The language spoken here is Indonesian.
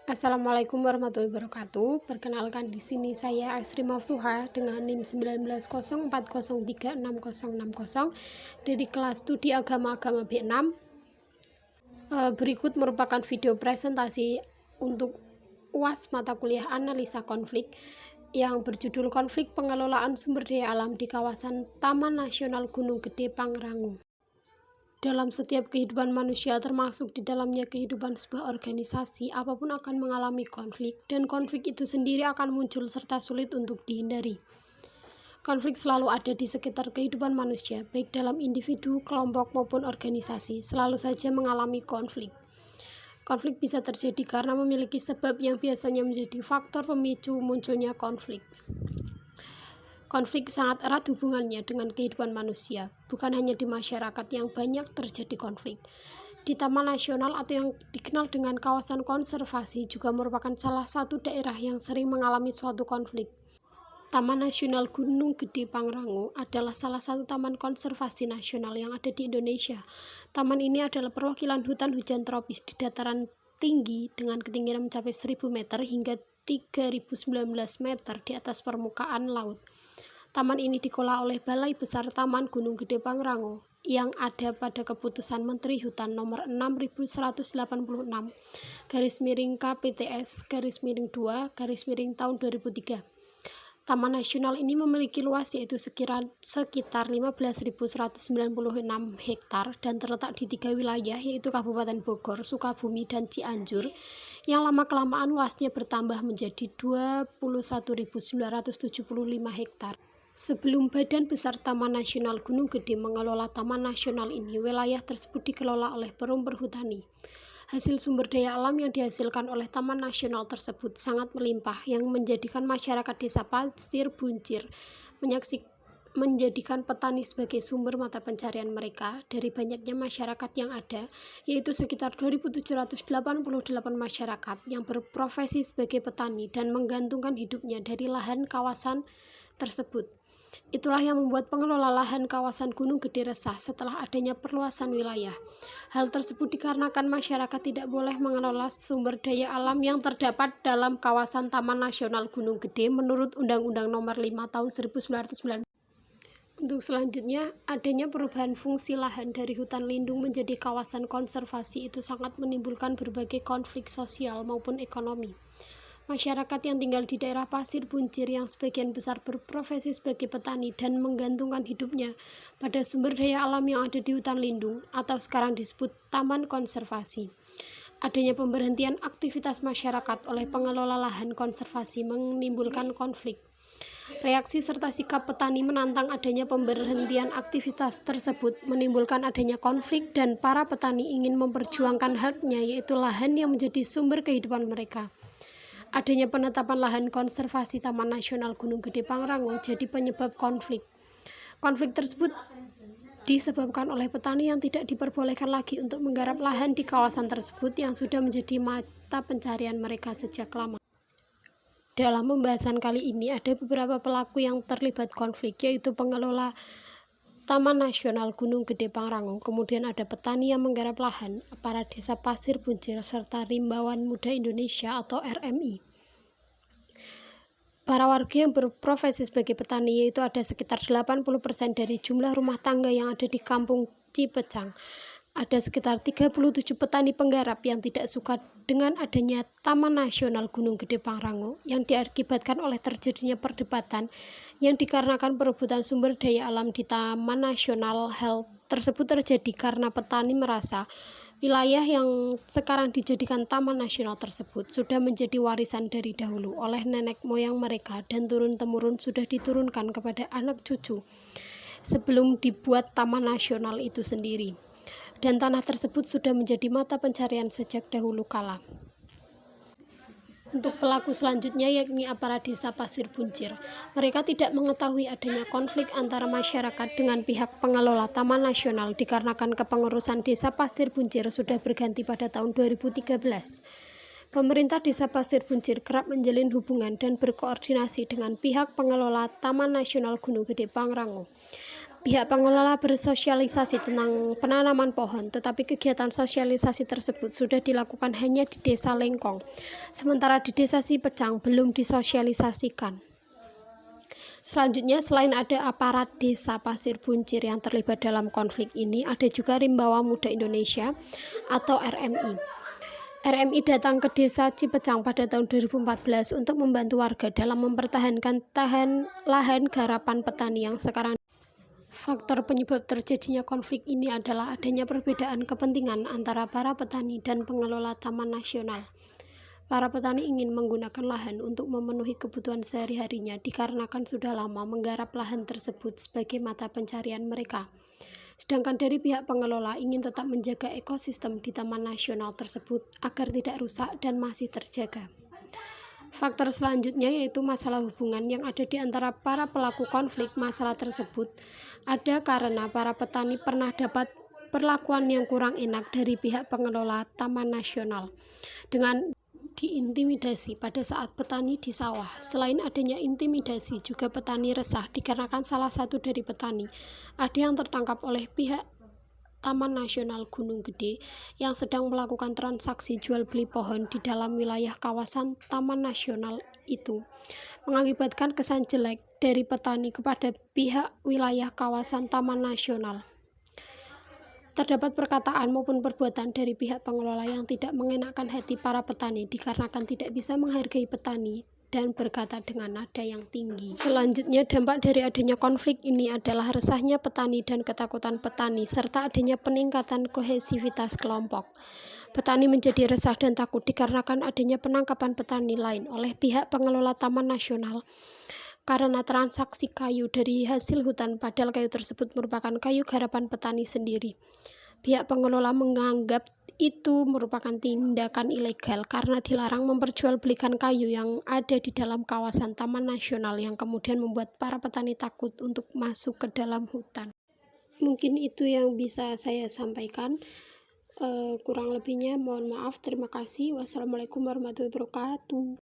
Assalamualaikum warahmatullahi wabarakatuh. Perkenalkan di sini saya Asri Maftuha dengan NIM 1904036060 dari kelas studi agama B6. Berikut merupakan video presentasi untuk UAS mata kuliah analisa konflik yang berjudul Konflik Pengelolaan Sumber Daya Alam di Kawasan Taman Nasional Gunung Gede Pangrango. Dalam setiap kehidupan manusia, termasuk di dalamnya kehidupan sebuah organisasi, apapun akan mengalami konflik, dan konflik itu sendiri akan muncul serta sulit untuk dihindari. Konflik selalu ada di sekitar kehidupan manusia, baik dalam individu, kelompok, maupun organisasi, selalu saja mengalami konflik. Konflik bisa terjadi karena memiliki sebab yang biasanya menjadi faktor pemicu munculnya konflik. Konflik sangat erat hubungannya dengan kehidupan manusia, bukan hanya di masyarakat yang banyak terjadi konflik. Di Taman Nasional atau yang dikenal dengan kawasan konservasi juga merupakan salah satu daerah yang sering mengalami suatu konflik. Taman Nasional Gunung Gede Pangrango adalah salah satu taman konservasi nasional yang ada di Indonesia. Taman ini adalah perwakilan hutan hujan tropis di dataran tinggi dengan ketinggian mencapai 1000 meter hingga 3019 meter di atas permukaan laut. Taman ini dikelola oleh Balai Besar Taman Gunung Gede Pangrango yang ada pada Keputusan Menteri Hutan Nomor 6186/KPTS/2/tahun 2003. Taman nasional ini memiliki luas yaitu sekitar 15.196 hektar dan terletak di 3 wilayah yaitu Kabupaten Bogor, Sukabumi, dan Cianjur yang lama-kelamaan luasnya bertambah menjadi 21.975 hektar. Sebelum Badan Besar Taman Nasional Gunung Gede mengelola Taman Nasional ini, wilayah tersebut dikelola oleh Perum Perhutani. Hasil sumber daya alam yang dihasilkan oleh Taman Nasional tersebut sangat melimpah yang menjadikan masyarakat desa Pasir Buncir menjadikan petani sebagai sumber mata pencarian mereka dari banyaknya masyarakat yang ada, yaitu sekitar 2.788 masyarakat yang berprofesi sebagai petani dan menggantungkan hidupnya dari lahan kawasan tersebut. Itulah yang membuat pengelola lahan kawasan Gunung Gede resah setelah adanya perluasan wilayah. Hal tersebut dikarenakan masyarakat tidak boleh mengelola sumber daya alam yang terdapat dalam kawasan Taman Nasional Gunung Gede menurut Undang-Undang Nomor 5 Tahun 1990. Untuk selanjutnya, adanya perubahan fungsi lahan dari hutan lindung menjadi kawasan konservasi itu sangat menimbulkan berbagai konflik sosial maupun ekonomi. Masyarakat yang tinggal di daerah Pasir Buncir yang sebagian besar berprofesi sebagai petani dan menggantungkan hidupnya pada sumber daya alam yang ada di hutan lindung atau sekarang disebut taman konservasi. Adanya pemberhentian aktivitas masyarakat oleh pengelola lahan konservasi menimbulkan konflik. Reaksi serta sikap petani menantang adanya pemberhentian aktivitas tersebut menimbulkan adanya konflik dan para petani ingin memperjuangkan haknya yaitu lahan yang menjadi sumber kehidupan mereka. Adanya penetapan lahan konservasi Taman Nasional Gunung Gede Pangrango jadi penyebab konflik. Konflik tersebut disebabkan oleh petani yang tidak diperbolehkan lagi untuk menggarap lahan di kawasan tersebut yang sudah menjadi mata pencarian mereka sejak lama. Dalam pembahasan kali ini ada beberapa pelaku yang terlibat konflik yaitu pengelola Taman Nasional Gunung Gede Pangrango, kemudian ada petani yang menggarap lahan, para desa Pasir Buncir, serta Rimbawan Muda Indonesia atau RMI. Para warga yang berprofesi sebagai petani yaitu ada sekitar 80% dari jumlah rumah tangga yang ada di Kampung Cipecang. Ada sekitar 37 petani penggarap yang tidak suka dengan adanya Taman Nasional Gunung Gede Pangrango yang diakibatkan oleh terjadinya perdebatan yang dikarenakan perebutan sumber daya alam di Taman Nasional. Hal tersebut terjadi karena petani merasa wilayah yang sekarang dijadikan Taman Nasional tersebut sudah menjadi warisan dari dahulu oleh nenek moyang mereka dan turun-temurun sudah diturunkan kepada anak cucu sebelum dibuat Taman Nasional itu sendiri. Dan tanah tersebut sudah menjadi mata pencarian sejak dahulu kala. Untuk pelaku selanjutnya yakni aparat desa Pasir Buncir. Mereka tidak mengetahui adanya konflik antara masyarakat dengan pihak pengelola Taman Nasional dikarenakan kepengurusan desa Pasir Buncir sudah berganti pada tahun 2013. Pemerintah desa Pasir Buncir kerap menjalin hubungan dan berkoordinasi dengan pihak pengelola Taman Nasional Gunung Gede Pangrango. Pihak pengelola bersosialisasi tentang penanaman pohon, tetapi kegiatan sosialisasi tersebut sudah dilakukan hanya di Desa Lengkong, sementara di Desa Sipecang belum disosialisasikan. Selanjutnya, selain ada aparat Desa Pasir Buncir yang terlibat dalam konflik ini, ada juga Rimbawa Muda Indonesia atau RMI. RMI datang ke Desa Cipecang pada tahun 2014 untuk membantu warga dalam mempertahankan lahan garapan petani yang sekarang. Faktor penyebab terjadinya konflik ini adalah adanya perbedaan kepentingan antara para petani dan pengelola Taman Nasional. Para petani ingin menggunakan lahan untuk memenuhi kebutuhan sehari-harinya dikarenakan sudah lama menggarap lahan tersebut sebagai mata pencarian mereka. Sedangkan dari pihak pengelola ingin tetap menjaga ekosistem di Taman Nasional tersebut agar tidak rusak dan masih terjaga. Faktor selanjutnya yaitu masalah hubungan yang ada di antara para pelaku konflik masalah tersebut ada karena para petani pernah dapat perlakuan yang kurang enak dari pihak pengelola Taman Nasional dengan diintimidasi pada saat petani di sawah. Selain adanya intimidasi, juga petani resah dikarenakan salah satu dari petani ada yang tertangkap oleh pihak Taman Nasional Gunung Gede yang sedang melakukan transaksi jual beli pohon di dalam wilayah kawasan Taman Nasional itu, mengakibatkan kesan jelek dari petani kepada pihak wilayah kawasan Taman Nasional. Terdapat perkataan maupun perbuatan dari pihak pengelola yang tidak mengenakan hati para petani dikarenakan tidak bisa menghargai petani dan berkata dengan nada yang tinggi. Selanjutnya, dampak dari adanya konflik ini adalah resahnya petani dan ketakutan petani, serta adanya peningkatan kohesivitas kelompok. Petani menjadi resah dan takut dikarenakan adanya penangkapan petani lain oleh pihak pengelola Taman Nasional karena transaksi kayu dari hasil hutan, padahal kayu tersebut merupakan kayu garapan petani sendiri. Pihak pengelola menganggap itu merupakan tindakan ilegal karena dilarang memperjualbelikan kayu yang ada di dalam kawasan Taman Nasional yang kemudian membuat para petani takut untuk masuk ke dalam hutan. Mungkin itu yang bisa saya sampaikan. Kurang lebihnya mohon maaf. Terima kasih. Wassalamualaikum warahmatullahi wabarakatuh.